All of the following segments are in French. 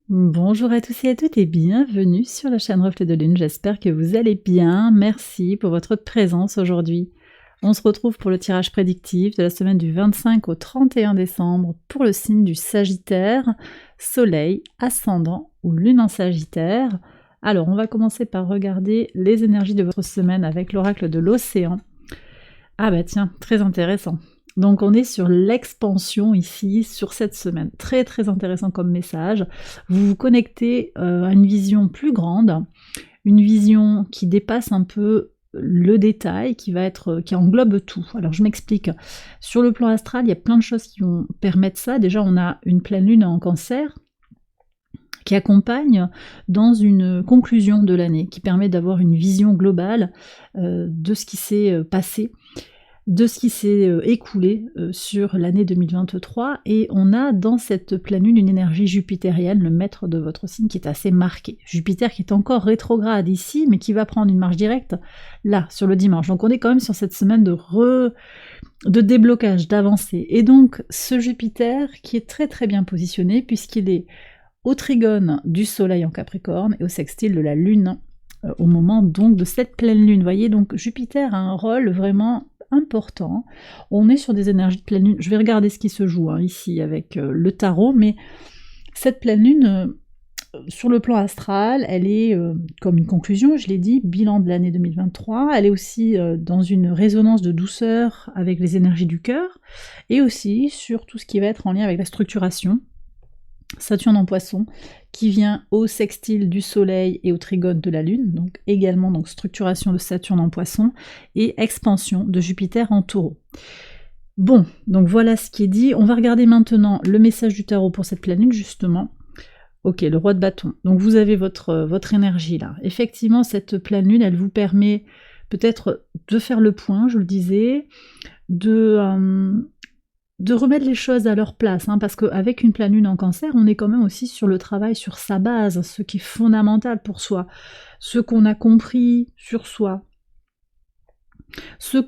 Bonjour à tous et à toutes et bienvenue sur la chaîne Reflet de Lune, j'espère que vous allez bien, merci pour votre présence aujourd'hui. On se retrouve pour le tirage prédictif de la semaine du 25 au 31 décembre pour le signe du Sagittaire, Soleil, Ascendant ou Lune en Sagittaire. Alors on va commencer par regarder les énergies de votre semaine avec l'oracle de l'Océan. Ah bah tiens, très intéressant. Donc on est sur l'expansion ici, sur cette semaine. Très très intéressant comme message. Vous vous connectez à une vision plus grande, une vision qui dépasse un peu le détail, qui englobe tout. Alors je m'explique. Sur le plan astral, il y a plein de choses qui vont permettre ça. Déjà, on a une pleine lune en Cancer qui accompagne dans une conclusion de l'année, qui permet d'avoir une vision globale de ce qui s'est passé, de ce qui s'est écoulé sur l'année 2023, et on a dans cette pleine lune une énergie jupitérienne, le maître de votre signe, qui est assez marqué. Jupiter qui est encore rétrograde ici, mais qui va prendre une marche directe là, sur le dimanche. Donc on est quand même sur cette semaine de déblocage, d'avancée. Et donc ce Jupiter qui est très très bien positionné, puisqu'il est au trigone du Soleil en Capricorne et au sextile de la Lune au moment donc de cette pleine lune. Vous voyez, donc Jupiter a un rôle vraiment important. On est sur des énergies de pleine lune. Je vais regarder ce qui se joue ici avec le tarot, mais cette pleine lune, sur le plan astral, elle est comme une conclusion, je l'ai dit, bilan de l'année 2023. Elle est aussi dans une résonance de douceur avec les énergies du cœur, et aussi sur tout ce qui va être en lien avec la structuration. Saturne en Poisson, qui vient au sextile du Soleil et au trigone de la Lune, donc également donc structuration de Saturne en Poisson et expansion de Jupiter en Taureau. Bon, donc voilà ce qui est dit. On va regarder maintenant le message du tarot pour cette pleine lune, justement. Ok, le roi de bâton. Donc vous avez votre énergie là. Effectivement, cette pleine lune, elle vous permet peut-être de faire le point, je le disais, de remettre les choses à leur place, parce qu'avec une pleine lune en Cancer, on est quand même aussi sur le travail sur sa base, ce qui est fondamental pour soi, ce qu'on a compris sur soi, ce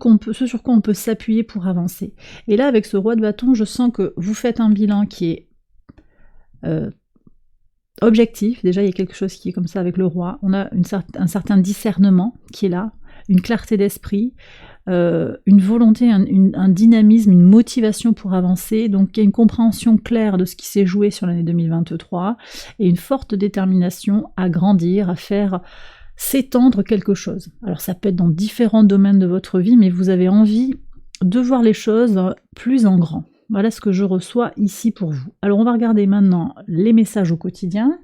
sur quoi on peut s'appuyer pour avancer. Et là, avec ce roi de bâton, je sens que vous faites un bilan qui est objectif. Déjà, il y a quelque chose qui est comme ça avec le roi. On a un certain discernement qui est là, une clarté d'esprit, une volonté, un dynamisme, une motivation pour avancer, donc il y a une compréhension claire de ce qui s'est joué sur l'année 2023, et une forte détermination à grandir, à faire s'étendre quelque chose. Alors ça peut être dans différents domaines de votre vie, mais vous avez envie de voir les choses plus en grand. Voilà ce que je reçois ici pour vous. Alors on va regarder maintenant les messages au quotidien,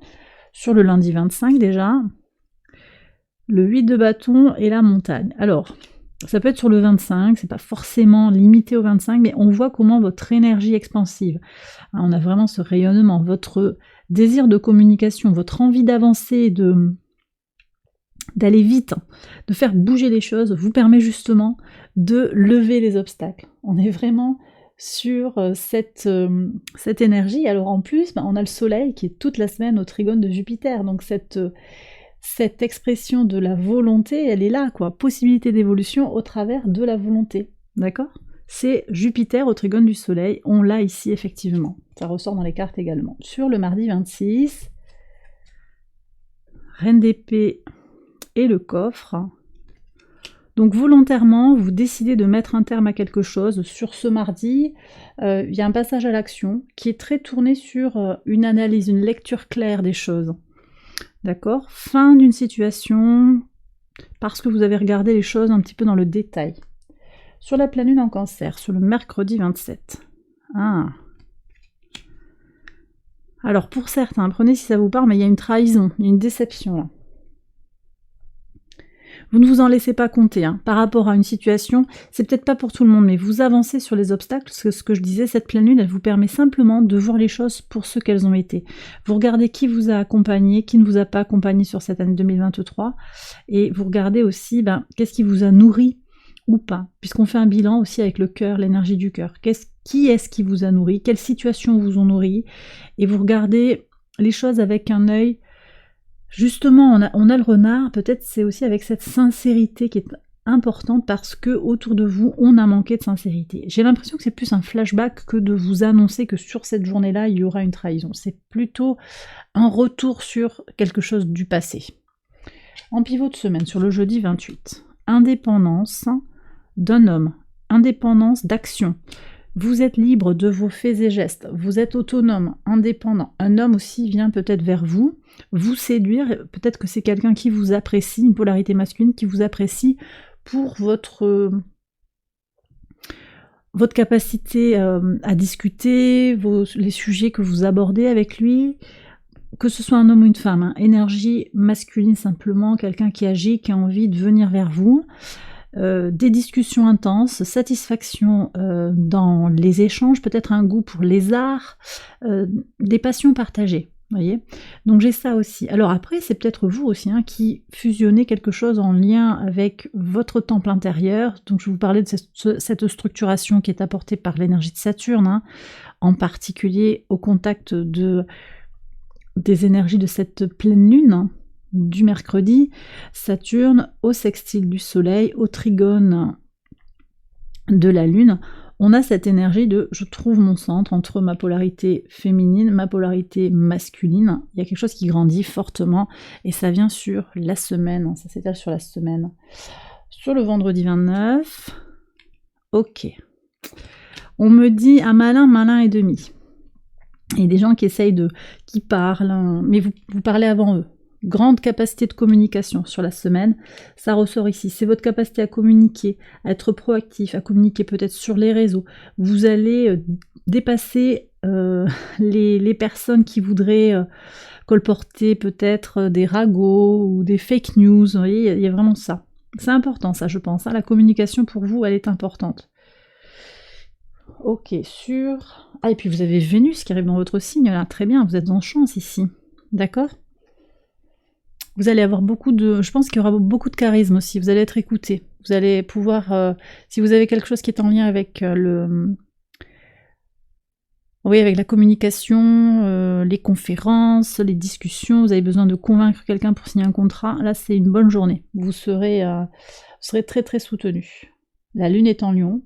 sur le lundi 25 déjà, le 8 de bâton et la montagne. Alors, ça peut être sur le 25, c'est pas forcément limité au 25, mais on voit comment votre énergie expansive, on a vraiment ce rayonnement, votre désir de communication, votre envie d'avancer, d'aller vite, de faire bouger les choses, vous permet justement de lever les obstacles. On est vraiment sur cette énergie. Alors en plus, on a le soleil qui est toute la semaine au trigone de Jupiter, donc cette expression de la volonté, elle est là, quoi. Possibilité d'évolution au travers de la volonté, d'accord? C'est Jupiter au trigone du Soleil, on l'a ici effectivement. Ça ressort dans les cartes également. Sur le mardi 26, Reine d'épée et le coffre. Donc volontairement, vous décidez de mettre un terme à quelque chose. Sur ce mardi, il y a un passage à l'action qui est très tourné sur une analyse, une lecture claire des choses. D'accord? Fin d'une situation, parce que vous avez regardé les choses un petit peu dans le détail. Sur la pleine lune en Cancer, sur le mercredi 27. Alors pour certains, prenez si ça vous parle, mais il y a une trahison, il y a une déception là. Vous ne vous en laissez pas compter, par rapport à une situation, c'est peut-être pas pour tout le monde, mais vous avancez sur les obstacles, parce que ce que je disais, cette pleine lune, elle vous permet simplement de voir les choses pour ce qu'elles ont été. Vous regardez qui vous a accompagné, qui ne vous a pas accompagné sur cette année 2023, et vous regardez aussi qu'est-ce qui vous a nourri ou pas, puisqu'on fait un bilan aussi avec le cœur, l'énergie du cœur. Qui est-ce qui vous a nourri, quelles situations vous ont nourri, et vous regardez les choses avec un œil. Justement, on a le renard, peut-être c'est aussi avec cette sincérité qui est importante parce que autour de vous, on a manqué de sincérité. J'ai l'impression que c'est plus un flashback que de vous annoncer que sur cette journée-là, il y aura une trahison. C'est plutôt un retour sur quelque chose du passé. En pivot de semaine, sur le jeudi 28, indépendance d'un homme, indépendance d'action. Vous êtes libre de vos faits et gestes, vous êtes autonome, indépendant. Un homme aussi vient peut-être vers vous séduire, peut-être que c'est quelqu'un qui vous apprécie, une polarité masculine qui vous apprécie pour votre capacité à discuter, les sujets que vous abordez avec lui, que ce soit un homme ou une femme, hein. Énergie masculine simplement, quelqu'un qui agit, qui a envie de venir vers vous. Des discussions intenses, satisfaction dans les échanges, peut-être un goût pour les arts, des passions partagées, voyez. Donc j'ai ça aussi. Alors après, c'est peut-être vous aussi hein, qui fusionnez quelque chose en lien avec votre temple intérieur. Donc je vous parlais de cette structuration qui est apportée par l'énergie de Saturne, hein, en particulier au contact des énergies de cette pleine lune, du mercredi, Saturne au sextile du Soleil, au trigone de la Lune, on a cette énergie de je trouve mon centre entre ma polarité féminine, ma polarité masculine. Il y a quelque chose qui grandit fortement et ça vient sur la semaine, ça s'étale sur la semaine. Sur le vendredi 29, ok. On me dit un malin, malin et demi. Il y a des gens qui essayent qui parlent, mais vous parlez avant eux. Grande capacité de communication sur la semaine, ça ressort ici. C'est votre capacité à communiquer, à être proactif, à communiquer peut-être sur les réseaux. Vous allez dépasser les personnes qui voudraient colporter peut-être des ragots ou des fake news. Vous voyez, il y a vraiment ça. C'est important ça, je pense. Hein. La communication pour vous, elle est importante. Ok, et puis vous avez Vénus qui arrive dans votre signe, là, très bien, vous êtes en chance ici. D'accord ? Vous allez avoir je pense qu'il y aura beaucoup de charisme aussi, vous allez être écouté. Vous allez pouvoir, si vous avez quelque chose qui est en lien avec avec la communication, les conférences, les discussions, vous avez besoin de convaincre quelqu'un pour signer un contrat, là c'est une bonne journée. Vous serez très très soutenu. La lune est en Lion.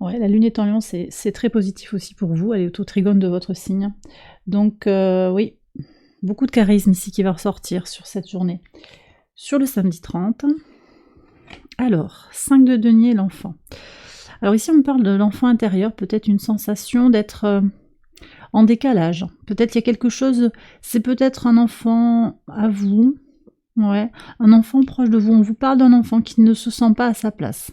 Ouais, la lune est en Lion, c'est très positif aussi pour vous, elle est au trigone de votre signe. Donc oui, beaucoup de charisme ici qui va ressortir sur cette journée. Sur le samedi 30, alors, 5 de denier, l'enfant. Alors ici on parle de l'enfant intérieur, peut-être une sensation d'être en décalage. Peut-être il y a quelque chose, c'est peut-être un enfant à vous, ouais, un enfant proche de vous. On vous parle d'un enfant qui ne se sent pas à sa place.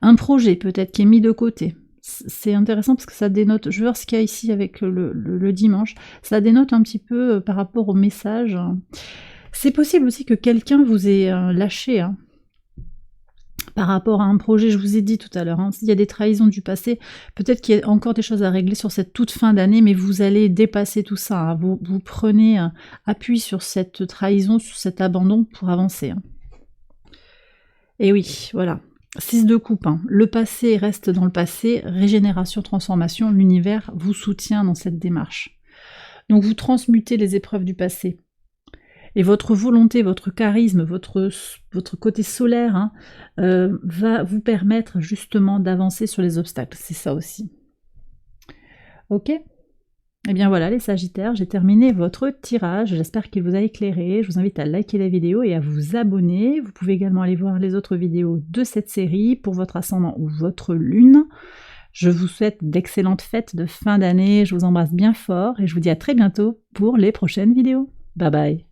Un projet peut-être qui est mis de côté. C'est intéressant parce que ça dénote, je vais voir ce qu'il y a ici avec le dimanche, ça dénote un petit peu par rapport au message. C'est possible aussi que quelqu'un vous ait lâché hein, par rapport à un projet, je vous ai dit tout à l'heure, hein, s'il y a des trahisons du passé, peut-être qu'il y a encore des choses à régler sur cette toute fin d'année, mais vous allez dépasser tout ça, hein, vous prenez appui sur cette trahison, sur cet abandon pour avancer. Hein. Et oui, voilà. 6 de coupe, hein. Le passé reste dans le passé, régénération, transformation, l'univers vous soutient dans cette démarche. Donc vous transmutez les épreuves du passé. Et votre volonté, votre charisme, votre côté solaire hein, va vous permettre justement d'avancer sur les obstacles. C'est ça aussi. Ok ? Et bien voilà les Sagittaires, j'ai terminé votre tirage, j'espère qu'il vous a éclairé, je vous invite à liker la vidéo et à vous abonner, vous pouvez également aller voir les autres vidéos de cette série pour votre ascendant ou votre lune. Je vous souhaite d'excellentes fêtes de fin d'année, je vous embrasse bien fort et je vous dis à très bientôt pour les prochaines vidéos. Bye bye.